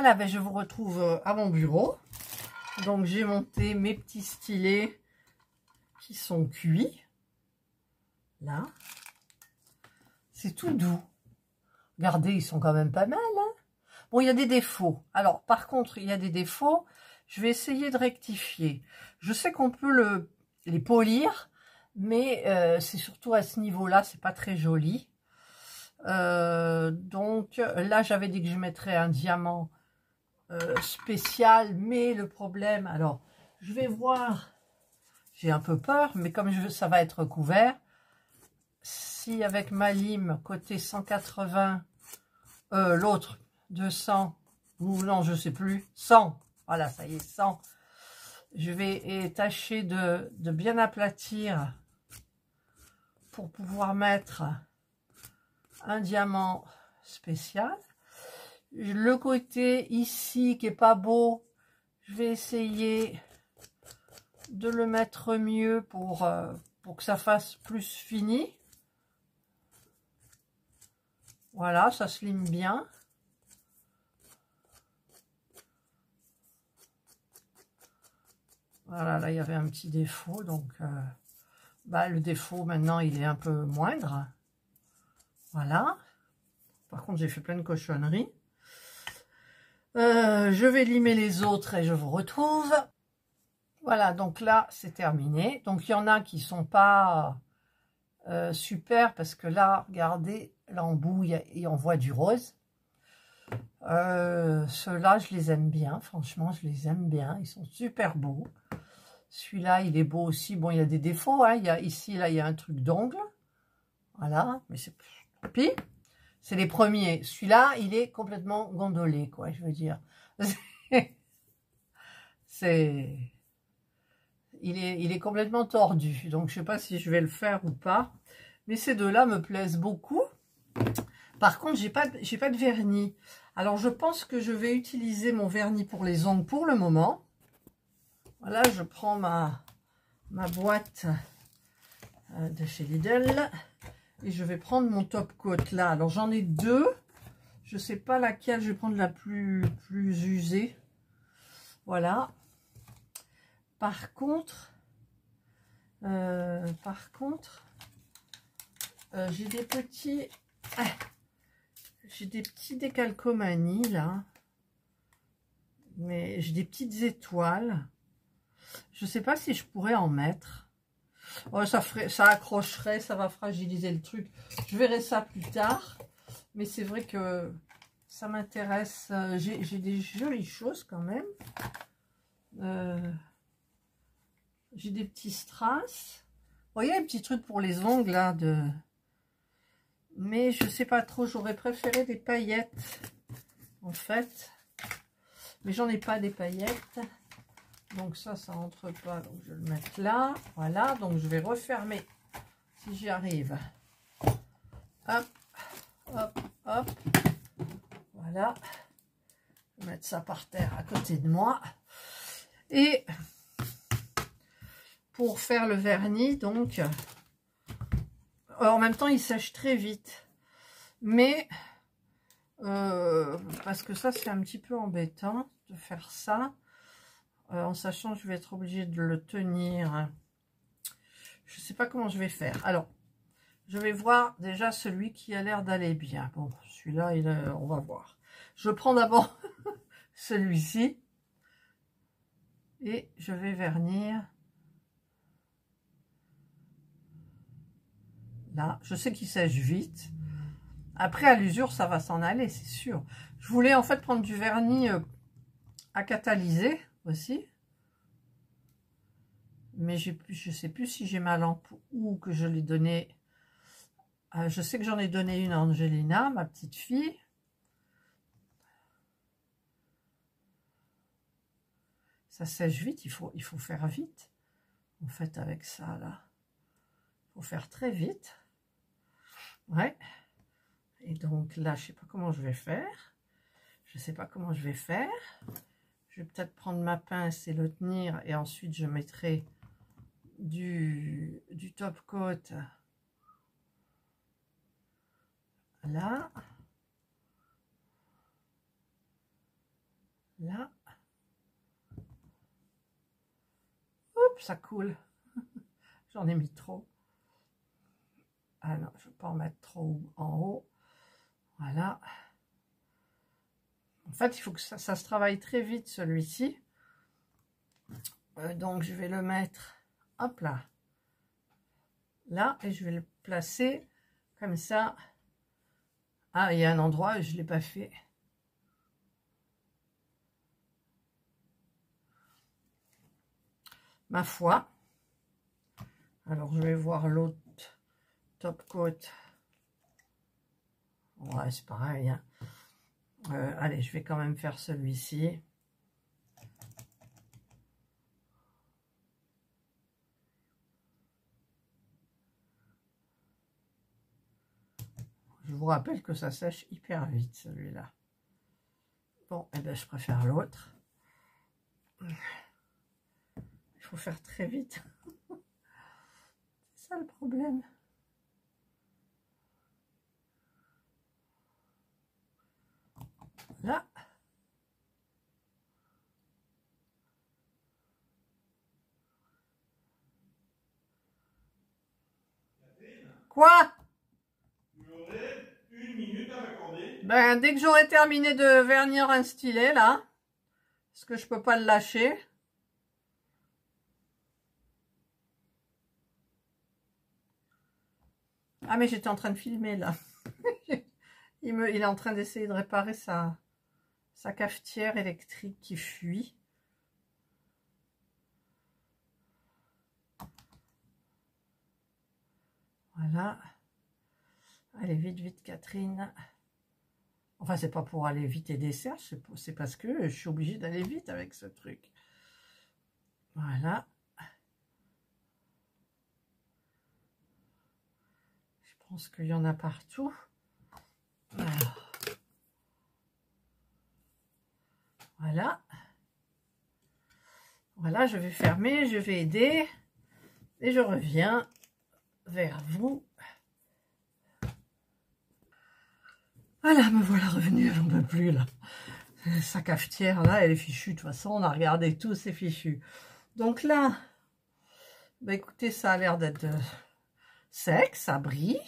Voilà, ben je vous retrouve à mon bureau. Donc j'ai monté mes petits stylets qui sont cuits. Là. C'est tout doux. Regardez, ils sont quand même pas mal. Hein. Bon, il y a des défauts. Alors, par contre, il y a des défauts. Je vais essayer de rectifier. Je sais qu'on peut les polir, mais c'est surtout à ce niveau-là, c'est pas très joli. Donc là, j'avais dit que je mettrais un diamant spécial, mais le problème, alors, je vais voir, j'ai un peu peur, mais comme ça va être couvert, si avec ma lime, côté 180, l'autre 200, ou non, je sais plus, 100, voilà, ça y est, 100, je vais tâcher de bien aplatir pour pouvoir mettre un diamant spécial. Le côté ici qui est pas beau, je vais essayer de le mettre mieux pour que ça fasse plus fini. Voilà, ça se lime bien. Voilà, là il y avait un petit défaut, donc le défaut maintenant il est un peu moindre. Voilà. Par contre j'ai fait plein de cochonneries. Je vais limer les autres et je vous retrouve. Voilà, donc là c'est terminé. Donc il y en a qui sont pas super parce que là, regardez, l'embout, on voit du rose. Ceux-là, je les aime bien. Franchement, je les aime bien. Ils sont super beaux. Celui-là, il est beau aussi. Bon, il y a des défauts. Hein. Ici, là, il y a un truc d'ongle. Voilà. Mais c'est... Puis, c'est les premiers. Celui-là, il est complètement gondolé, quoi, je veux dire. C'est... Il est complètement tordu. Donc, je sais pas si je vais le faire ou pas. Mais ces deux-là me plaisent beaucoup. Par contre, j'ai pas de vernis. Alors, je pense que je vais utiliser mon vernis pour les ongles pour le moment. Voilà, je prends ma boîte de chez Lidl. Et je vais prendre mon top coat là. Alors, j'en ai deux. Je sais pas laquelle je vais prendre la plus usée. Voilà. Par contre, j'ai des petits... j'ai des petits décalcomanies là. Mais j'ai des petites étoiles. Je ne sais pas si je pourrais en mettre. Oh, ça accrocherait, ça va fragiliser le truc. Je verrai ça plus tard. Mais c'est vrai que ça m'intéresse. J'ai des jolies choses quand même. J'ai des petits strass. Vous voyez, un petit truc pour les ongles là. Mais je sais pas trop. J'aurais préféré des paillettes. En fait. Mais j'en ai pas des paillettes. Donc ça rentre pas, donc je vais le mettre là. Voilà, donc je vais refermer si j'y arrive. Hop, hop, hop. Voilà. Je vais mettre ça par terre à côté de moi. Et pour faire le vernis, donc, en même temps, il sèche très vite. Mais, parce que ça, c'est un petit peu embêtant de faire ça. En sachant que je vais être obligée de le tenir. Je ne sais pas comment je vais faire. Alors, je vais voir déjà celui qui a l'air d'aller bien. Bon, celui-là, on va voir. Je prends d'abord celui-ci. Et je vais vernir. Là, je sais qu'il sèche vite. Après, à l'usure, ça va s'en aller, c'est sûr. Je voulais en fait prendre du vernis à catalyser aussi. Mais je ne sais plus si j'ai ma lampe ou que je l'ai donné. Je sais que j'en ai donné une à Angelina, ma petite fille. Ça sèche vite, il faut faire vite. En fait, avec ça, là. Il faut faire très vite. Ouais. Et donc là, je ne sais pas comment je vais faire. Je ne sais pas comment je vais faire. Je vais peut-être prendre ma pince et le tenir. Et ensuite, je mettrai du top coat là. Là. Oups, ça coule. J'en ai mis trop. Ah non, je ne veux pas en mettre trop en haut. Voilà. En fait, il faut que ça se travaille très vite, celui-ci. Donc, je vais le mettre, hop là. Là, et je vais le placer comme ça. Ah, il y a un endroit où je ne l'ai pas fait. Ma foi. Alors, je vais voir l'autre top coat. Ouais, c'est pareil. Hein. Allez, je vais quand même faire celui-ci. Je vous rappelle que ça sèche hyper vite, celui-là. Bon, et bien, je préfère l'autre. Il faut faire très vite. C'est ça le problème. Là. Quoi? Tu aurais 1 minute à m'accorder? Ben, dès que j'aurai terminé de vernir un stylet, là, parce que je peux pas le lâcher. Ah, mais j'étais en train de filmer, là. Il est en train d'essayer de réparer sa cafetière électrique qui fuit. Voilà. Allez, vite, vite, Catherine. Enfin, c'est pas pour aller vite et dessert, c'est parce que je suis obligée d'aller vite avec ce truc. Voilà. Je pense qu'il y en a partout. Alors. Voilà. Voilà, je vais fermer, je vais aider. Et je reviens vers vous. Voilà, me voilà revenue, j'en peux plus là. Sa cafetière là, elle est fichue. De toute façon, on a regardé tout, c'est fichu. Donc là, bah écoutez, ça a l'air d'être sec, ça brille.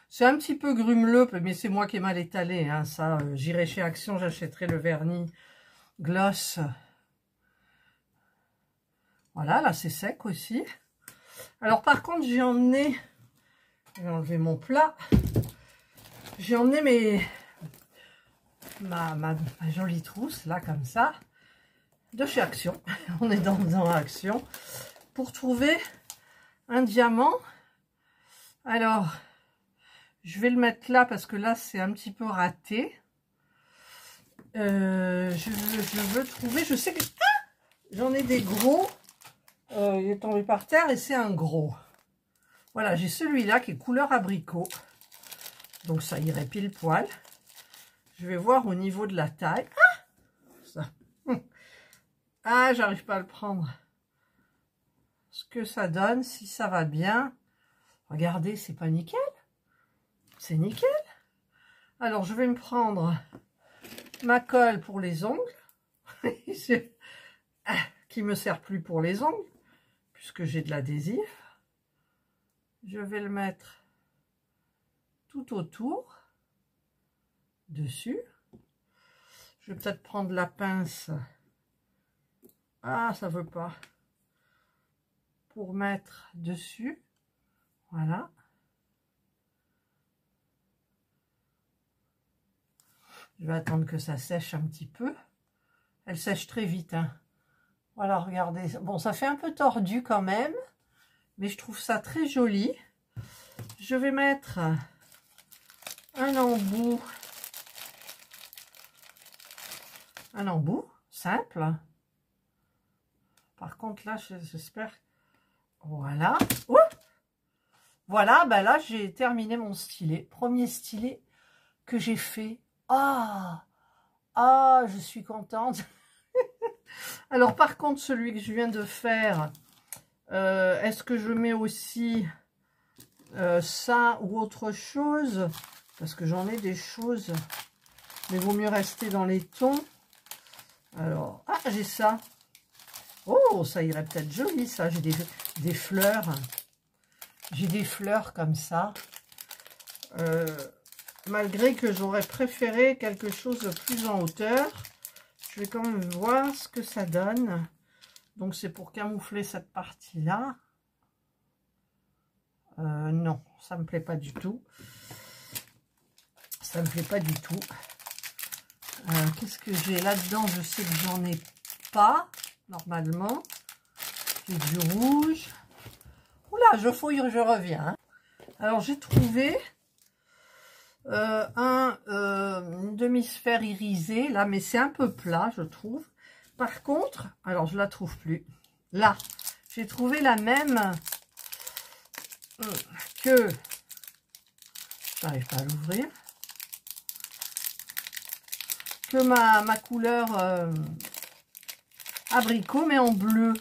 C'est un petit peu grumeleux, mais c'est moi qui ai mal étalé. Hein, ça, j'irai chez Action, j'achèterai le vernis gloss. Voilà, là c'est sec aussi. Alors par contre, j'ai emmené, je vais enlever mon plat. J'ai emmené ma jolie trousse, là, comme ça, de chez Action. On est dans Action. Pour trouver un diamant. Alors, je vais le mettre là, parce que là, c'est un petit peu raté. Je veux trouver, je sais que... Ah, j'en ai des gros. Il est tombé par terre et c'est un gros. Voilà, j'ai celui-là qui est couleur abricot. Donc ça irait pile poil. Je vais voir au niveau de la taille. Ah, ça. Ah, j'arrive pas à le prendre. Ce que ça donne, si ça va bien. Regardez, c'est pas nickel. C'est nickel. Alors, je vais me prendre ma colle pour les ongles. Qui me sert plus pour les ongles. Puisque j'ai de l'adhésif. Je vais le mettre tout autour. Dessus. Je vais peut-être prendre la pince. Ah, ça veut pas. Pour mettre dessus. Voilà. Je vais attendre que ça sèche un petit peu. Elle sèche très vite. Hein. Voilà, regardez. Bon, ça fait un peu tordu quand même. Mais je trouve ça très joli. Je vais mettre un embout. Un embout simple. Par contre, là, j'espère... Voilà. Ouh, voilà, ben là, j'ai terminé mon stylet. Premier stylet que j'ai fait. Ah, ah, je suis contente. Alors, par contre, celui que je viens de faire, est-ce que je mets aussi ça ou autre chose? Parce que j'en ai des choses, mais vaut mieux rester dans les tons. Alors, ah, j'ai ça. Oh, ça irait peut-être joli, ça. J'ai des fleurs. J'ai des fleurs comme ça. Malgré que j'aurais préféré quelque chose de plus en hauteur. Je vais quand même voir ce que ça donne. Donc, c'est pour camoufler cette partie-là. Non, ça me plaît pas du tout. Ça me plaît pas du tout. Qu'est-ce que j'ai là-dedans? Je sais que j'en ai pas, normalement. J'ai du rouge. Oula, je fouille, je reviens. Hein. Alors, j'ai trouvé une demi-sphère irisée, là, mais c'est un peu plat, je trouve. Par contre, alors, je la trouve plus. Là, j'ai trouvé la même que... J'arrive pas à l'ouvrir. Que ma couleur abricot, mais en bleu.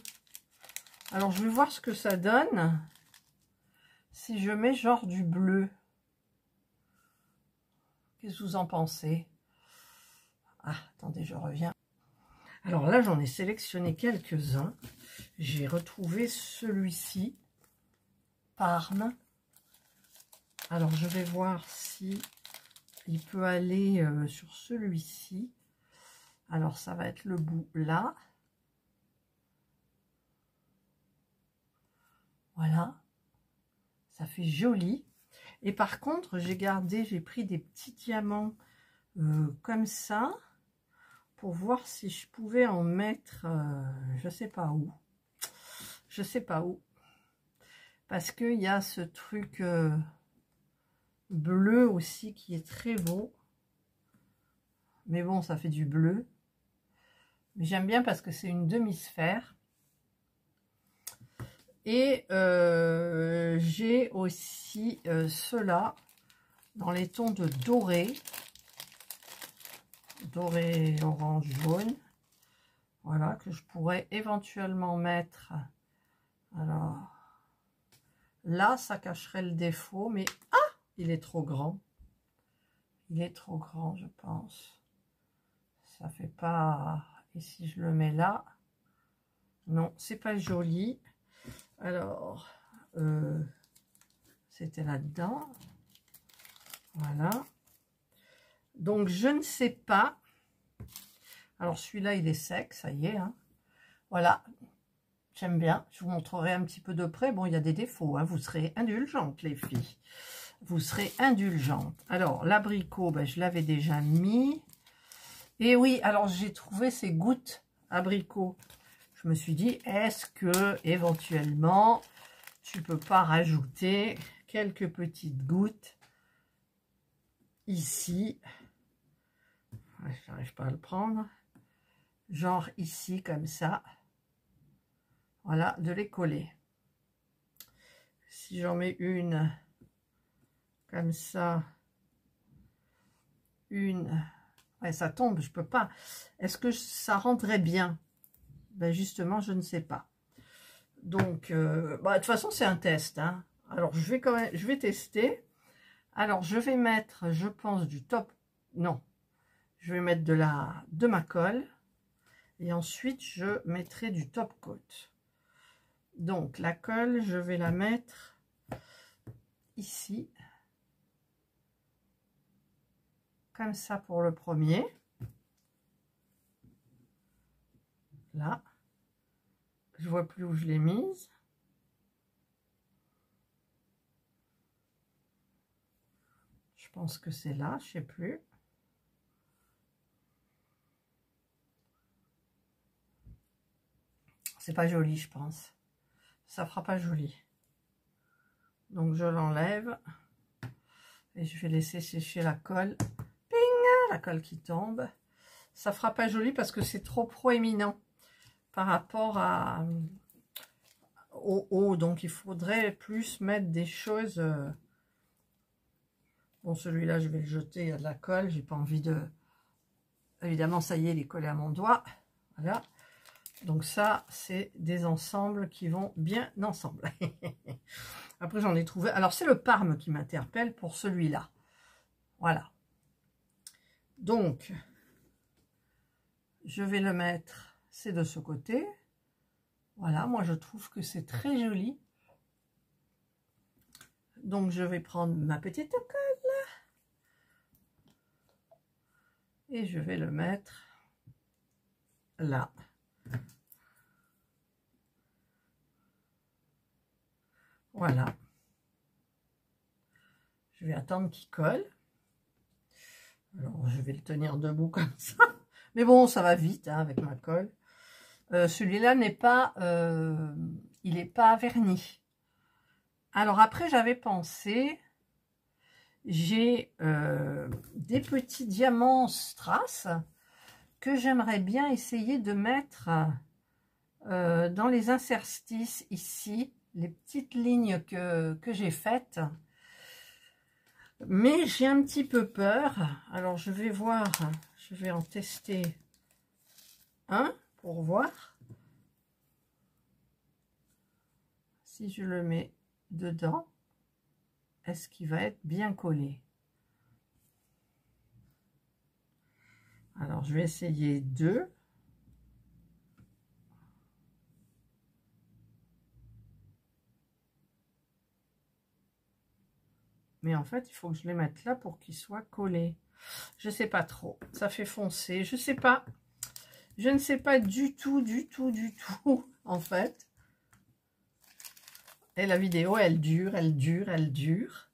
Alors, je vais voir ce que ça donne si je mets genre du bleu. Qu'est-ce que vous en pensez? Ah, attendez, je reviens. Alors là, j'en ai sélectionné quelques-uns. J'ai retrouvé celui-ci, Parme. Alors, je vais voir si il peut aller sur celui-ci. Alors, ça va être le bout là. Voilà. Ça fait joli. Et par contre, j'ai pris des petits diamants comme ça pour voir si je pouvais en mettre, je sais pas où. Je sais pas où. Parce qu'il y a ce truc bleu aussi qui est très beau. Mais bon, ça fait du bleu. Mais j'aime bien parce que c'est une demi-sphère. Et j'ai aussi ceux-là dans les tons de doré. Doré, orange, jaune. Voilà, que je pourrais éventuellement mettre. Alors, là, ça cacherait le défaut, mais... Ah! Il est trop grand. Il est trop grand, je pense. Ça fait pas... Et si je le mets là? Non, c'est pas joli. Alors, c'était là-dedans. Voilà. Donc, je ne sais pas. Alors, celui-là, il est sec, ça y est. Hein. Voilà. J'aime bien. Je vous montrerai un petit peu de près. Bon, il y a des défauts. Hein. Vous serez indulgentes, les filles. Vous serez indulgentes. Alors, l'abricot, ben, je l'avais déjà mis. Et oui, alors, j'ai trouvé ces gouttes abricots. Je me suis dit, est-ce que, éventuellement, tu peux pas rajouter quelques petites gouttes ici. Ouais, j'arrive pas à le prendre. Genre ici, comme ça. Voilà, de les coller. Si j'en mets une comme ça, une... Ouais, ça tombe, je peux pas. Est-ce que ça rendrait bien? Ben justement, je ne sais pas. Donc, bah, de toute façon, c'est un test. Hein. Alors, je vais quand même, je vais tester. Alors, je vais mettre, je pense, du top. Non, je vais mettre de ma colle. Et ensuite, je mettrai du top coat. Donc, la colle, je vais la mettre ici. Comme ça pour le premier. Là. Je vois plus où je l'ai mise. Je pense que c'est là, je sais plus. C'est pas joli, je pense. Ça fera pas joli. Donc je l'enlève. Et je vais laisser sécher la colle. Ping! La colle qui tombe. Ça fera pas joli parce que c'est trop proéminent par rapport au haut. Donc il faudrait plus mettre des choses... Bon, celui-là, je vais le jeter, il y a de la colle. J'ai pas envie de... Évidemment, ça y est, il est collé à mon doigt. Voilà. Donc ça, c'est des ensembles qui vont bien ensemble. Après, j'en ai trouvé... Alors, c'est le Parme qui m'interpelle pour celui-là. Voilà. Donc, Je vais le mettre, c'est de ce côté. Voilà, moi je trouve que c'est très joli. Donc je vais prendre ma petite colle et je vais le mettre là. Voilà. Je vais attendre qu'il colle. Alors je vais le tenir debout comme ça. Mais bon, ça va vite hein, avec ma colle. Celui-là n'est pas, il n'est pas verni. Alors après, j'avais pensé, j'ai des petits diamants strass que j'aimerais bien essayer de mettre dans les interstices ici, les petites lignes que j'ai faites. Mais j'ai un petit peu peur. Alors je vais voir, je vais en tester un pour voir si je le mets dedans. Est-ce qu'il va être bien collé? Alors, je vais essayer deux. Mais en fait, il faut que je les mette là pour qu'ils soient collés. Je ne sais pas trop. Ça fait foncer. Je ne sais pas. Je ne sais pas du tout, en fait. Et la vidéo, elle dure, elle dure, elle dure.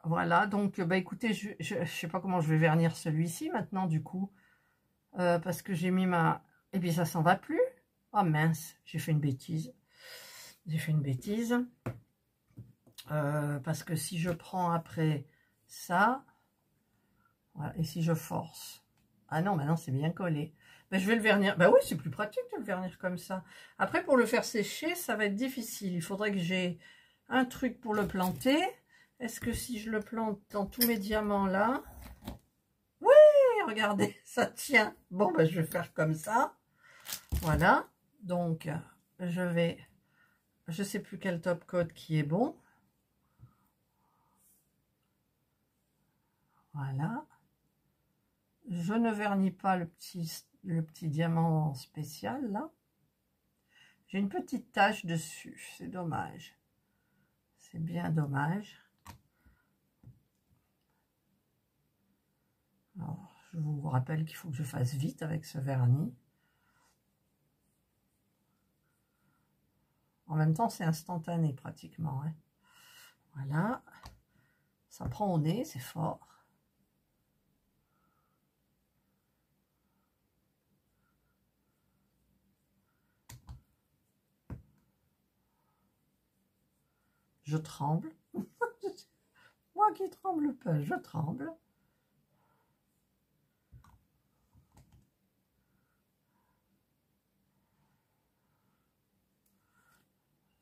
Voilà, donc, bah écoutez, je ne sais pas comment je vais vernir celui-ci maintenant, du coup. Parce que j'ai mis ma... Et puis, ça s'en va plus. Oh mince, j'ai fait une bêtise. J'ai fait une bêtise. Parce que si je prends après ça, voilà, et si je force, ah non, maintenant c'est bien collé. Ben, je vais le vernir. Ben oui, c'est plus pratique de le vernir comme ça. Après, pour le faire sécher, ça va être difficile. Il faudrait que j'ai un truc pour le planter. Est-ce que si je le plante dans tous mes diamants là, oui, regardez, ça tient. Bon, ben je vais faire comme ça. Voilà. Donc, je vais, je sais plus quel top coat qui est bon. Voilà. Je ne vernis pas le petit diamant spécial, là. J'ai une petite tache dessus. C'est dommage. C'est bien dommage. Alors, je vous rappelle qu'il faut que je fasse vite avec ce vernis. En même temps, c'est instantané pratiquement. Hein. Voilà. Ça prend au nez, c'est fort. Je tremble. Moi qui tremble peu, je tremble.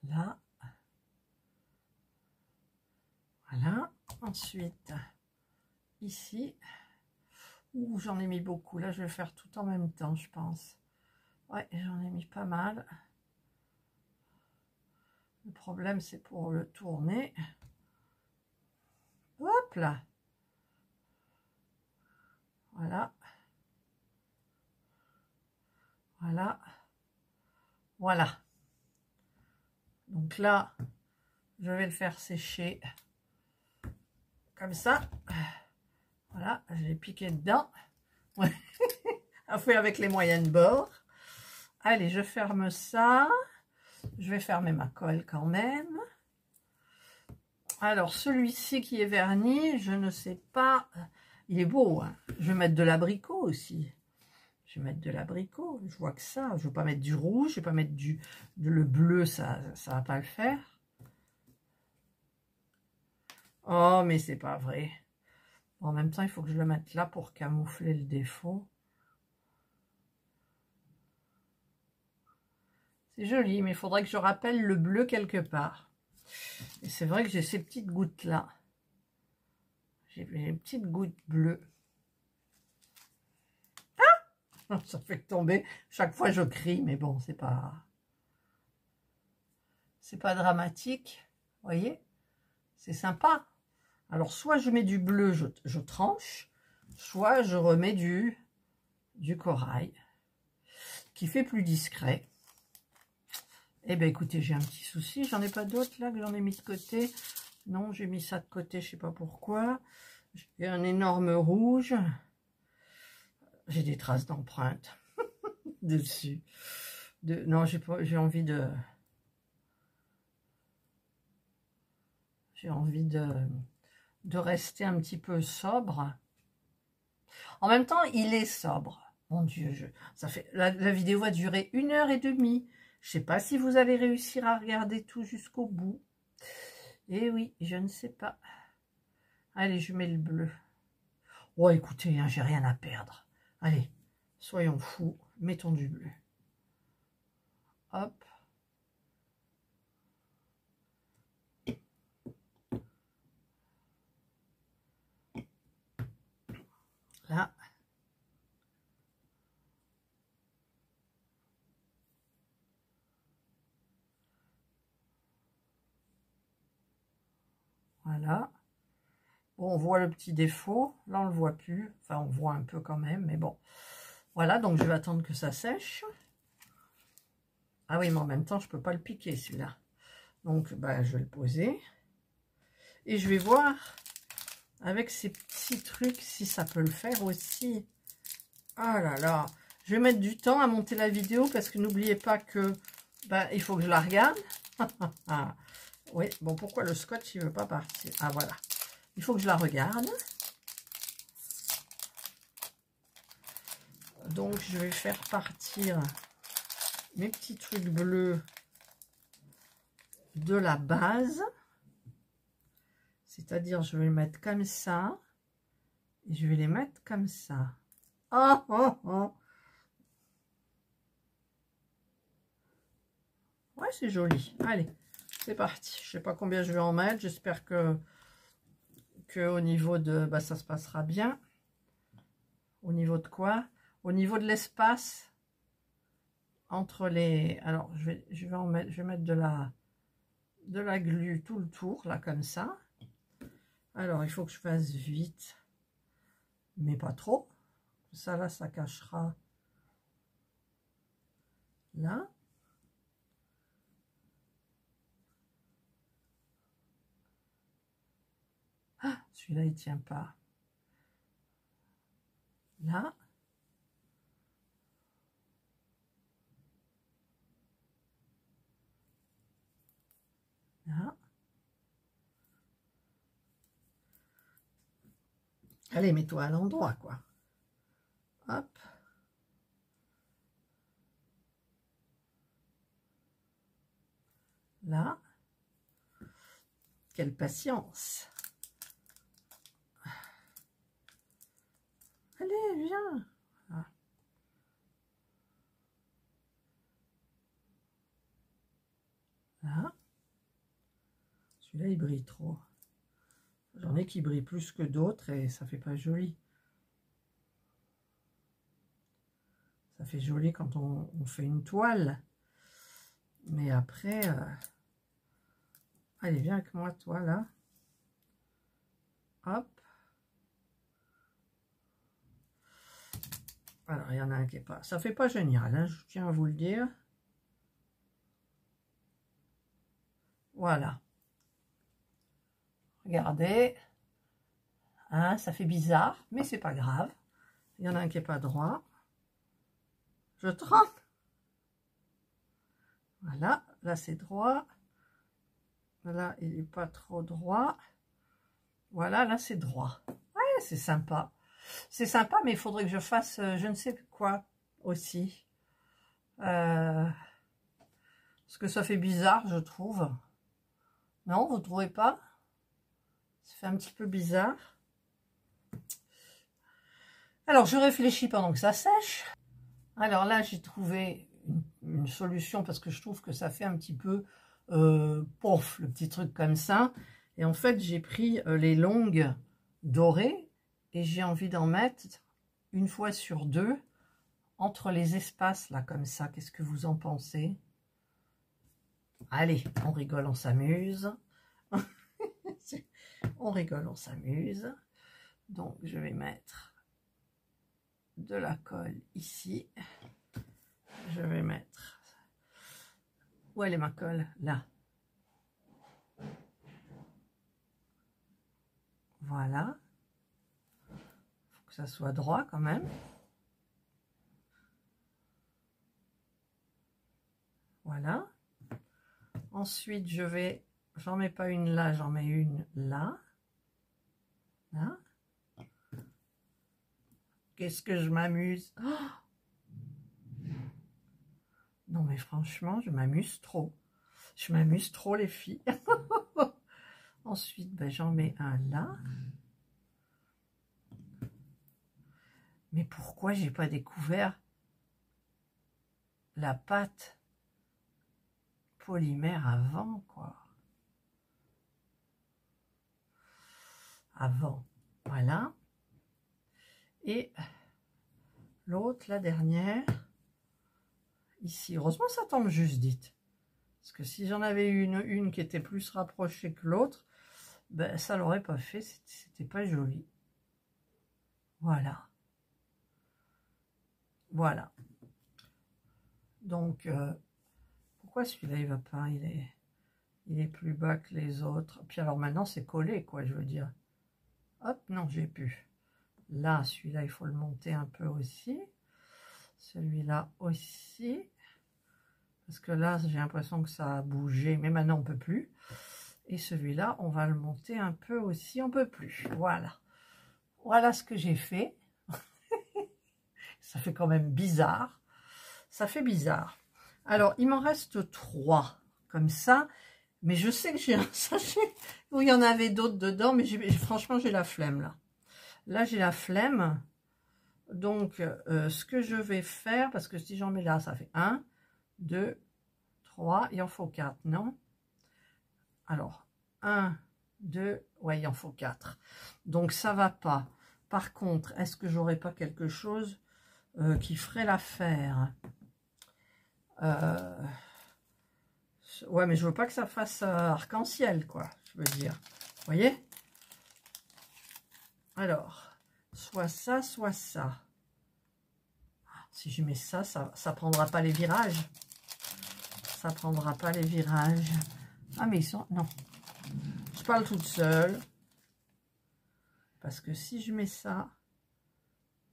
Là. Voilà. Ensuite, ici. Ouh, j'en ai mis beaucoup. Là, je vais faire tout en même temps, je pense. Ouais, j'en ai mis pas mal. Le problème, c'est pour le tourner. Hop là. Voilà. Voilà. Voilà. Donc là, je vais le faire sécher comme ça. Voilà, je l'ai piqué dedans. On fait avec les moyennes bords. Allez, je ferme ça. Je vais fermer ma colle quand même. Alors, celui-ci qui est verni, je ne sais pas. Il est beau, hein. Je vais mettre de l'abricot aussi. Je vais mettre de l'abricot. Je vois que ça. Je ne vais pas mettre du rouge. Je ne vais pas mettre le bleu. Ça ne va pas le faire. Oh, mais c'est pas vrai. En même temps, il faut que je le mette là pour camoufler le défaut. C'est joli, mais il faudrait que je rappelle le bleu quelque part. Et c'est vrai que j'ai ces petites gouttes là. J'ai des petites gouttes bleues. Ah, ça fait tomber. Chaque fois je crie, mais bon, c'est pas dramatique. Vous voyez, c'est sympa. Alors soit je mets du bleu, je tranche, soit je remets du du corail qui fait plus discret. Eh bien, écoutez, j'ai un petit souci. J'en ai pas d'autres là que j'en ai mis de côté. Non, j'ai mis ça de côté, je sais pas pourquoi. J'ai un énorme rouge. J'ai des traces d'empreintes dessus. Non, j'ai envie de... J'ai envie de rester un petit peu sobre. En même temps, il est sobre. Mon Dieu, la vidéo va durer 1h30. Je ne sais pas si vous allez réussir à regarder tout jusqu'au bout. Eh oui, je ne sais pas. Allez, je mets le bleu. Oh, écoutez, hein, j'ai rien à perdre. Allez, soyons fous. Mettons du bleu. Hop. Là. Voilà. Bon, on voit le petit défaut. Là, on le voit plus. Enfin, on voit un peu quand même, mais bon. Voilà, donc je vais attendre que ça sèche. Ah oui, mais en même temps, je ne peux pas le piquer, celui-là. Donc, bah, je vais le poser. Et je vais voir, avec ces petits trucs, si ça peut le faire aussi. Ah là là. Je vais mettre du temps à monter la vidéo, parce que n'oubliez pas que, bah, il faut que je la regarde. Oui, bon, pourquoi le scotch, il ne veut pas partir? Ah, voilà. Il faut que je la regarde. Donc, je vais faire partir mes petits trucs bleus de la base. C'est-à-dire, je vais les mettre comme ça. Et je vais les mettre comme ça. Oh, oh, oh. Ouais, c'est joli. Allez, c'est parti. Je sais pas combien je vais en mettre. J'espère que au niveau de... Bah, ça se passera bien. Au niveau de quoi? Au niveau de l'espace entre les... Alors, je vais mettre de la glu tout le tour, là, comme ça. Alors, il faut que je fasse vite. Mais pas trop. Ça, là, ça cachera là. Ah, celui-là, il tient pas. Là. Là. Allez, mets-toi à l'endroit, quoi. Hop. Là. Quelle patience. Allez, viens. Ah. Là. Celui-là, il brille trop. J'en ai qui brillent plus que d'autres et ça fait pas joli. Ça fait joli quand on fait une toile. Mais après... Allez, viens avec moi, toi, là. Hop. Alors, il y en a un qui est pas... Ça fait pas génial, hein, je tiens à vous le dire. Voilà. Regardez. Hein, ça fait bizarre, mais c'est pas grave. Il y en a un qui est pas droit. Je trempe. Voilà, là c'est droit. Là, il n'est pas trop droit. Voilà, là c'est droit. Ouais, c'est sympa. C'est sympa, mais il faudrait que je fasse je ne sais quoi aussi. Parce que ça fait bizarre, je trouve. Non, vous ne trouvez pas? Ça fait un petit peu bizarre. Alors, je réfléchis pendant que ça sèche. Alors là, j'ai trouvé une solution parce que je trouve que ça fait un petit peu pouf, le petit truc comme ça. Et en fait, j'ai pris les longues dorées et j'ai envie d'en mettre une fois sur deux entre les espaces là comme ça. Qu'est-ce que vous en pensez? Allez, on rigole, on s'amuse. On rigole, on s'amuse. Donc, je vais mettre de la colle ici. Je vais mettre... Où elle est ma colle? Là. Voilà. Faut que ça soit droit quand même. Voilà. Ensuite, je vais... J'en mets pas une là, j'en mets une là. Là. Qu'est-ce que je m'amuse. Oh, non mais franchement, je m'amuse trop. Je m'amuse trop les filles. Ensuite, ben, j'en mets un là. Mais pourquoi j'ai pas découvert la pâte polymère avant, quoi? Avant, voilà. Et l'autre, la dernière, ici. Heureusement, ça tombe juste, dites. Parce que si j'en avais une qui était plus rapprochée que l'autre, ben, ça l'aurait pas fait, c'était pas joli. Voilà. Voilà. Donc, pourquoi celui-là, il va pas? Il est plus bas que les autres. Puis alors maintenant, c'est collé, quoi, je veux dire. Hop, non, j'ai pu. Là, celui-là, il faut le monter un peu aussi. Celui-là aussi. Parce que là, j'ai l'impression que ça a bougé, mais maintenant, on ne peut plus. Et celui-là, on va le monter un peu aussi, on ne peut plus. Voilà. Voilà ce que j'ai fait. Ça fait quand même bizarre. Ça fait bizarre. Alors, il m'en reste 3, comme ça. Mais je sais que j'ai un sachet où il y en avait d'autres dedans, mais franchement, j'ai la flemme, là. Là, j'ai la flemme. Donc, ce que je vais faire, parce que si j'en mets là, ça fait 1, 2, 3, il en faut 4, non? Alors, 1, 2, ouais, il en faut 4. Donc, ça va pas. Par contre, est-ce que j'aurais pas quelque chose qui ferait l'affaire? Ouais, mais je veux pas que ça fasse arc-en-ciel, quoi, je veux dire. Vous voyez? Alors, soit ça, soit ça. Si je mets ça, ça prendra pas les virages. Ça prendra pas les virages. Ah, mais ils sont... Non. Je parle toute seule. Parce que si je mets ça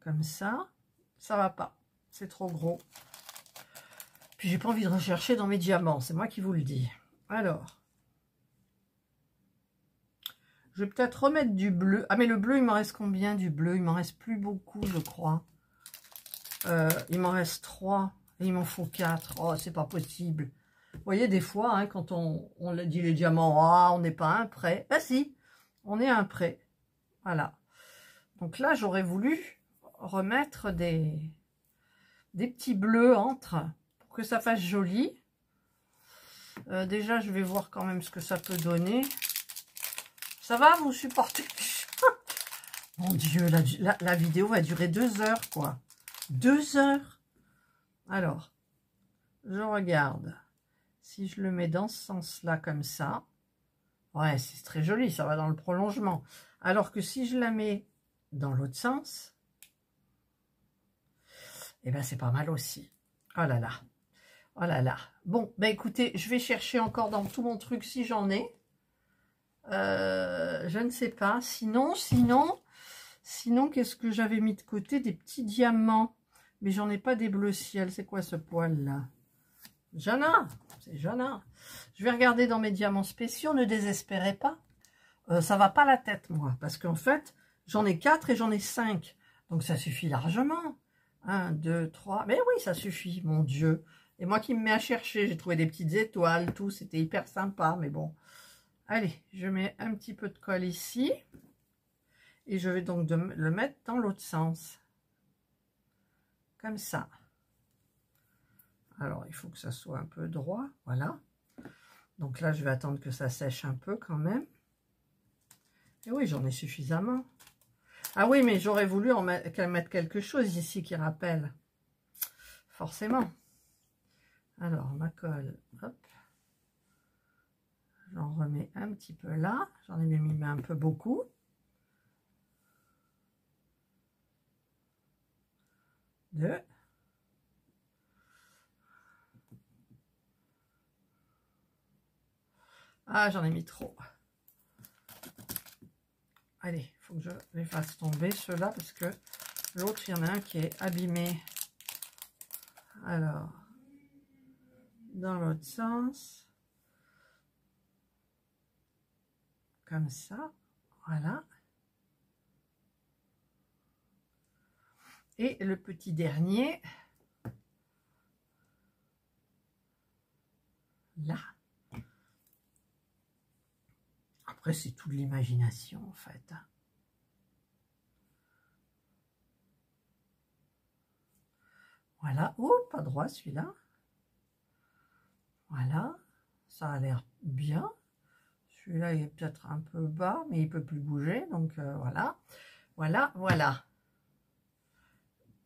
comme ça va pas. C'est trop gros. Puis j'ai pas envie de rechercher dans mes diamants. C'est moi qui vous le dis. Alors. Je vais peut-être remettre du bleu. Ah, mais le bleu, il m'en reste combien du bleu? Il m'en reste plus beaucoup, je crois. Il m'en reste 3. Et il m'en faut 4. Oh, c'est pas possible. Vous voyez, des fois, hein, quand on dit les diamants, ah, on n'est pas à un prêt. Ah si, on est à un prêt. Voilà. Donc là, j'aurais voulu remettre des petits bleus entre, pour que ça fasse joli. Déjà, je vais voir quand même ce que ça peut donner. Ça va, vous supportez? Mon Dieu, la vidéo va durer 2 heures, quoi. 2 heures. Alors, je regarde. Si je le mets dans ce sens-là, comme ça, ouais, c'est très joli, ça va dans le prolongement. Alors que si je la mets dans l'autre sens, eh ben c'est pas mal aussi. Oh là là. Oh là là. Bon, ben écoutez, je vais chercher encore dans tout mon truc si j'en ai. Je ne sais pas. Sinon, qu'est-ce que j'avais mis de côté? Des petits diamants. Mais j'en ai pas des bleus ciel. C'est quoi ce poil-là? Jana. C'est Jana. Je vais regarder dans mes diamants spéciaux. Ne désespérez pas. Ça va pas la tête, moi. Parce qu'en fait, j'en ai 4 et j'en ai 5. Donc ça suffit largement. 1, 2, 3. Mais oui, ça suffit, mon Dieu. Et moi qui me mets à chercher, j'ai trouvé des petites étoiles, tout. C'était hyper sympa, mais bon. Allez, je mets un petit peu de colle ici. Et je vais donc le mettre dans l'autre sens. Comme ça. Alors, il faut que ça soit un peu droit. Voilà. Donc là, je vais attendre que ça sèche un peu quand même. Et oui, j'en ai suffisamment. Ah oui, mais j'aurais voulu mettre quelque chose ici qui rappelle. Forcément. Alors, ma colle, hop. J'en remets un petit peu là. J'en ai mis un peu beaucoup. 2. Ah, j'en ai mis trop. Allez, il faut que je les fasse tomber, ceux-là, parce que l'autre, il y en a un qui est abîmé. Alors, dans l'autre sens. Comme ça, voilà. Et le petit dernier, là. Après, c'est toute l'imagination, en fait. Voilà. Oh, pas droit, celui-là. Voilà. Ça a l'air bien. Celui-là, il est peut-être un peu bas, mais il ne peut plus bouger. Donc, voilà. Voilà, voilà.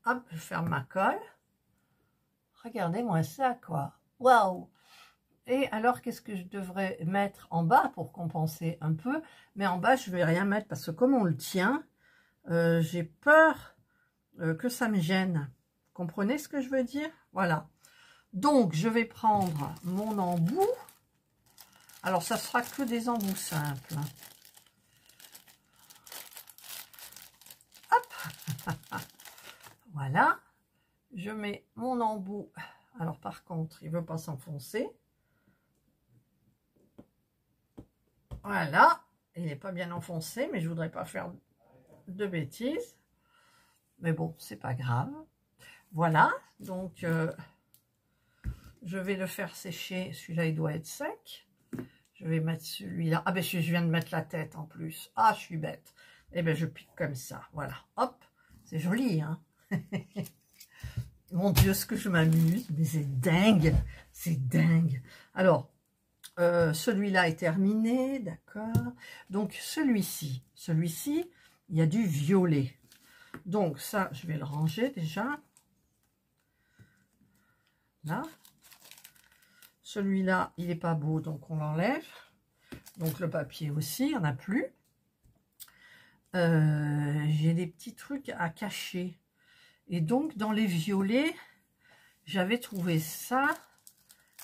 Hop, je ferme ma colle. Regardez-moi ça, quoi. Waouh! Et alors, qu'est-ce que je devrais mettre en bas pour compenser un peu? Mais en bas, je ne vais rien mettre parce que comme on le tient, j'ai peur que ça me gêne. Comprenez ce que je veux dire? Voilà. Donc, je vais prendre mon embout. Alors, ça sera que des embouts simples. Hop. Voilà. Je mets mon embout. Alors, par contre, il ne veut pas s'enfoncer. Voilà. Il n'est pas bien enfoncé, mais je ne voudrais pas faire de bêtises. Mais bon, c'est pas grave. Voilà. Donc, je vais le faire sécher. Celui-là, il doit être sec. Je vais mettre celui-là. Ah ben, je viens de mettre la tête en plus. Ah, je suis bête. Eh ben, je pique comme ça. Voilà. Hop. C'est joli, hein. Mon Dieu, ce que je m'amuse. Mais c'est dingue. C'est dingue. Alors, celui-là est terminé. D'accord. Donc, celui-ci, il y a du violet. Donc, ça, je vais le ranger déjà. Là. Celui-là, il n'est pas beau, donc on l'enlève. Donc, le papier aussi, il n'y en a plus. J'ai des petits trucs à cacher. Et donc, dans les violets, j'avais trouvé ça.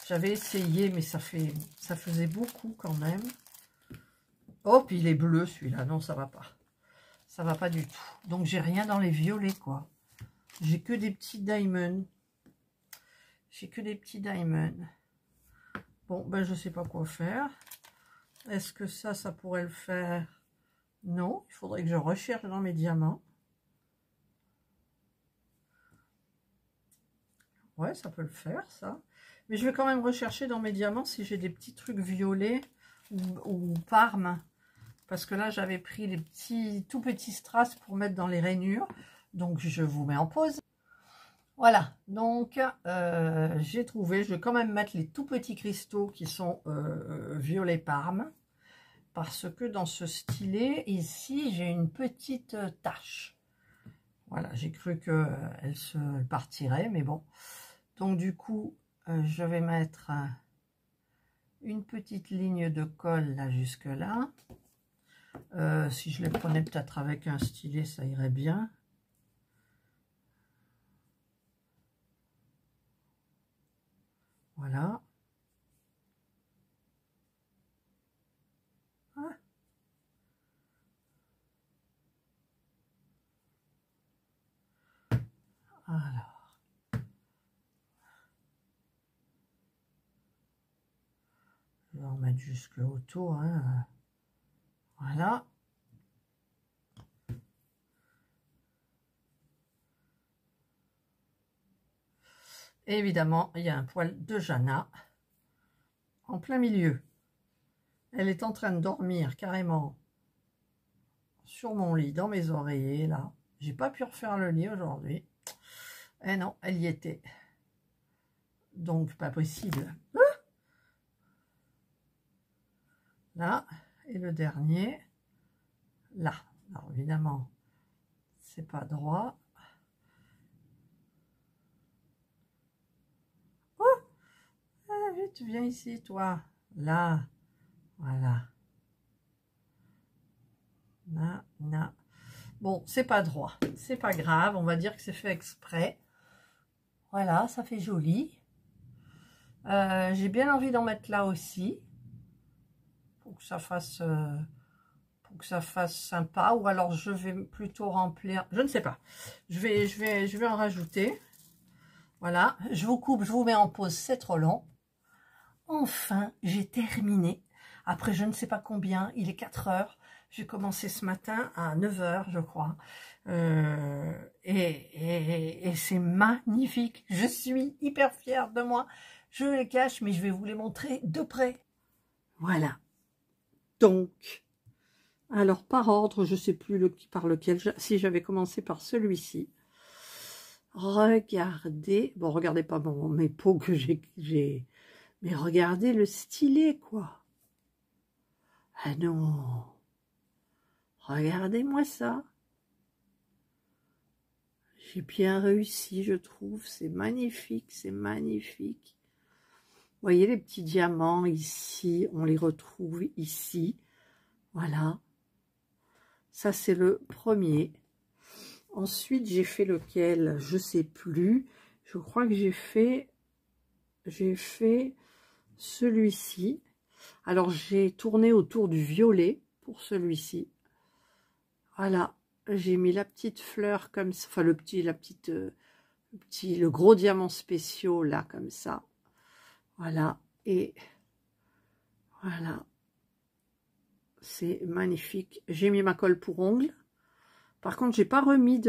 J'avais essayé, mais ça faisait beaucoup quand même. Oh, puis il est bleu, celui-là. Non, ça va pas. Ça va pas du tout. Donc, j'ai rien dans les violets, quoi. J'ai que des petits diamonds. J'ai que des petits diamonds. Bon, ben, je sais pas quoi faire. Est-ce que ça pourrait le faire? Non, il faudrait que je recherche dans mes diamants. Ouais, ça peut le faire, ça. Mais je vais quand même rechercher dans mes diamants si j'ai des petits trucs violets ou parme. Parce que là, j'avais pris les tout petits strass pour mettre dans les rainures. Donc, je vous mets en pause. Voilà, donc j'ai trouvé, je vais quand même mettre les tout petits cristaux qui sont violet parme. Parce que dans ce stylet, ici, j'ai une petite tache. Voilà, j'ai cru qu'elle se partirait, mais bon. Donc du coup, je vais mettre une petite ligne de colle là jusque là. Si je les prenais peut-être avec un stylet, ça irait bien. Voilà. Ah. Alors. Je vais en mettre jusque autour. Hein. Voilà. Et évidemment, il y a un poil de Jana en plein milieu. Elle est en train de dormir carrément sur mon lit, dans mes oreillers, là. J'ai pas pu refaire le lit aujourd'hui. Eh non, elle y était. Donc, pas possible. Ah, là, et le dernier, là. Alors, évidemment, c'est pas droit. Oh, ah, vite, viens ici, toi. Là, voilà. Là, là. Bon, c'est pas droit. C'est pas grave, on va dire que c'est fait exprès. Voilà, ça fait joli. J'ai bien envie d'en mettre là aussi. Pour que ça fasse sympa. Ou alors je vais plutôt remplir. Je ne sais pas. Je vais en rajouter. Voilà. Je vous coupe, je vous mets en pause, c'est trop long. Enfin, j'ai terminé. Après, je ne sais pas combien, il est 4 heures. J'ai commencé ce matin à 9 heures, je crois. Et c'est magnifique. Je suis hyper fière de moi. Je les cache, mais je vais vous les montrer de près. Voilà. Donc, alors par ordre, je ne sais plus par lequel, si j'avais commencé par celui-ci. Regardez, bon, regardez pas mes pots que j'ai, mais regardez le stylet, quoi. Ah non, regardez-moi ça. J'ai bien réussi, je trouve, c'est magnifique, c'est magnifique. Vous voyez les petits diamants ici, on les retrouve ici, voilà. Ça, c'est le premier. Ensuite, j'ai fait lequel? Je sais plus. Je crois que j'ai fait celui-ci. Alors, j'ai tourné autour du violet pour celui-ci. Voilà. J'ai mis la petite fleur comme ça. Enfin, le gros diamant spéciaux là, comme ça. Voilà. Et voilà. C'est magnifique. J'ai mis ma colle pour ongles. Par contre, j'ai pas remis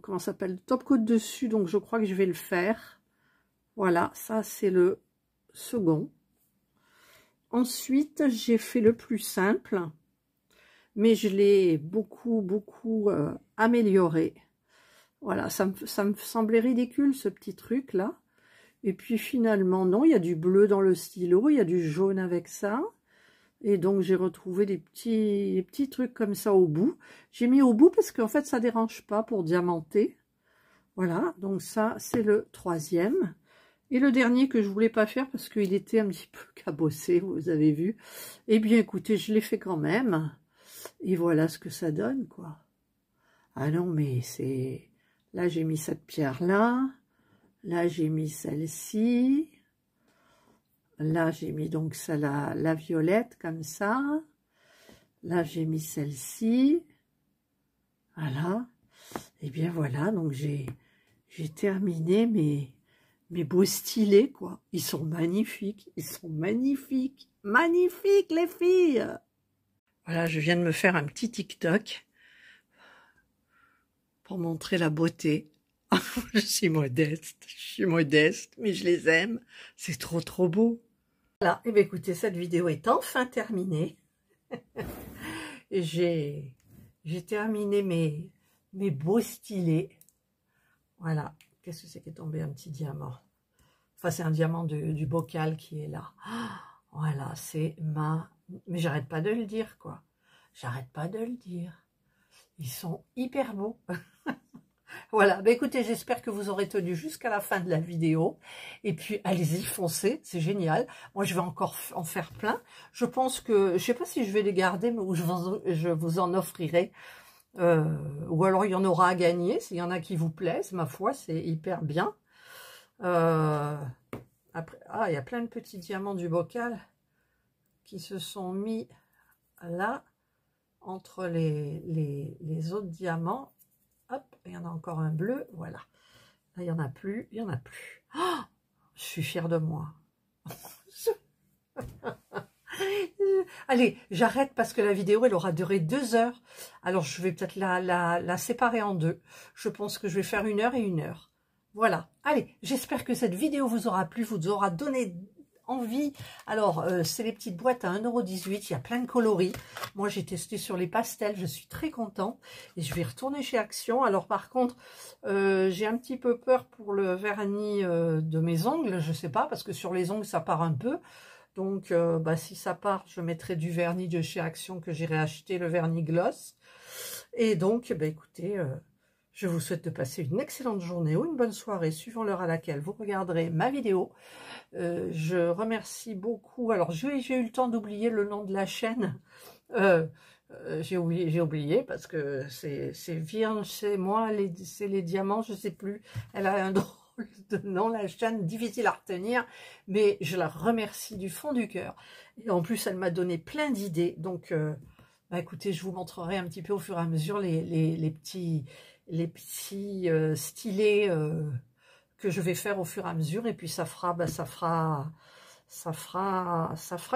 comment ça s'appelle, top coat dessus, donc je crois que je vais le faire. Voilà, ça c'est le second. Ensuite, j'ai fait le plus simple, mais je l'ai beaucoup amélioré. Voilà, ça me semblait ridicule ce petit truc là. Et puis finalement, non, il y a du bleu dans le stylo, il y a du jaune avec ça. Et donc, j'ai retrouvé des petits trucs comme ça au bout. J'ai mis au bout parce qu'en fait, ça ne dérange pas pour diamanter. Voilà, donc ça, c'est le troisième. Et le dernier que je ne voulais pas faire parce qu'il était un petit peu cabossé, vous avez vu. Eh bien, écoutez, je l'ai fait quand même. Et voilà ce que ça donne, quoi. Ah non, mais c'est... Là, j'ai mis cette pierre-là. Là, j'ai mis celle-ci. Là, j'ai mis donc ça, la violette, comme ça. Là, j'ai mis celle-ci. Voilà. Et bien, voilà. Donc, j'ai terminé mes beaux stylets, quoi. Ils sont magnifiques. Ils sont magnifiques. Magnifiques, les filles. Voilà, je viens de me faire un petit TikTok pour montrer la beauté. Je suis modeste, mais je les aime. C'est trop beau. Voilà, et bien écoutez, cette vidéo est enfin terminée. J'ai terminé mes beaux stylets. Voilà, qu'est-ce que c'est qui est tombé? Un petit diamant. Enfin, c'est un diamant du bocal qui est là. Voilà, c'est mais j'arrête pas de le dire, quoi. J'arrête pas de le dire. Ils sont hyper beaux. Voilà, bah écoutez, j'espère que vous aurez tenu jusqu'à la fin de la vidéo. Et puis, allez-y, foncez, c'est génial. Moi, je vais encore en faire plein. Je pense que, je sais pas si je vais les garder, mais je vous en offrirai. Ou alors, il y en aura à gagner. S'il y en a qui vous plaisent, ma foi, c'est hyper bien. Après, il y a plein de petits diamants du bocal qui se sont mis là, entre les autres diamants. Hop, il y en a encore un bleu, voilà. Là, il n'y en a plus, il n'y en a plus. Oh, je suis fière de moi. Allez, j'arrête parce que la vidéo, elle aura duré 2 heures. Alors, je vais peut-être la séparer en deux. Je pense que je vais faire 1 heure et 1 heure. Voilà. Allez, j'espère que cette vidéo vous aura plu, vous aura donné envie. Alors, c'est les petites boîtes à 1,18 €. Il y a plein de coloris. Moi, j'ai testé sur les pastels. Je suis très contente. Et je vais retourner chez Action. Alors, par contre, j'ai un petit peu peur pour le vernis de mes ongles. Je sais pas, parce que sur les ongles, ça part un peu. Donc, si ça part, je mettrai du vernis de chez Action que j'irai acheter, le vernis gloss. Et donc, écoutez... je vous souhaite de passer une excellente journée ou une bonne soirée, suivant l'heure à laquelle vous regarderez ma vidéo. Je remercie beaucoup. Alors, j'ai eu le temps d'oublier le nom de la chaîne. J'ai oublié parce que c'est Vierge, c'est moi, c'est les diamants, je sais plus. Elle a un drôle de nom, la chaîne, difficile à retenir, mais je la remercie du fond du cœur. Et en plus, elle m'a donné plein d'idées. Donc, bah, écoutez, je vous montrerai un petit peu au fur et à mesure les petits stylés que je vais faire au fur et à mesure. Et puis, ça fera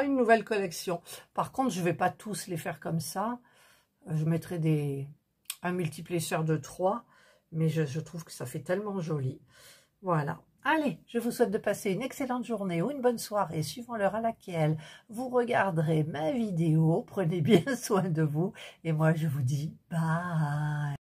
une nouvelle collection. Par contre, je vais pas tous les faire comme ça. Je mettrai un multiplicateur de 3, mais je trouve que ça fait tellement joli. Voilà. Allez, je vous souhaite de passer une excellente journée ou une bonne soirée, suivant l'heure à laquelle vous regarderez ma vidéo. Prenez bien soin de vous et moi, je vous dis bye.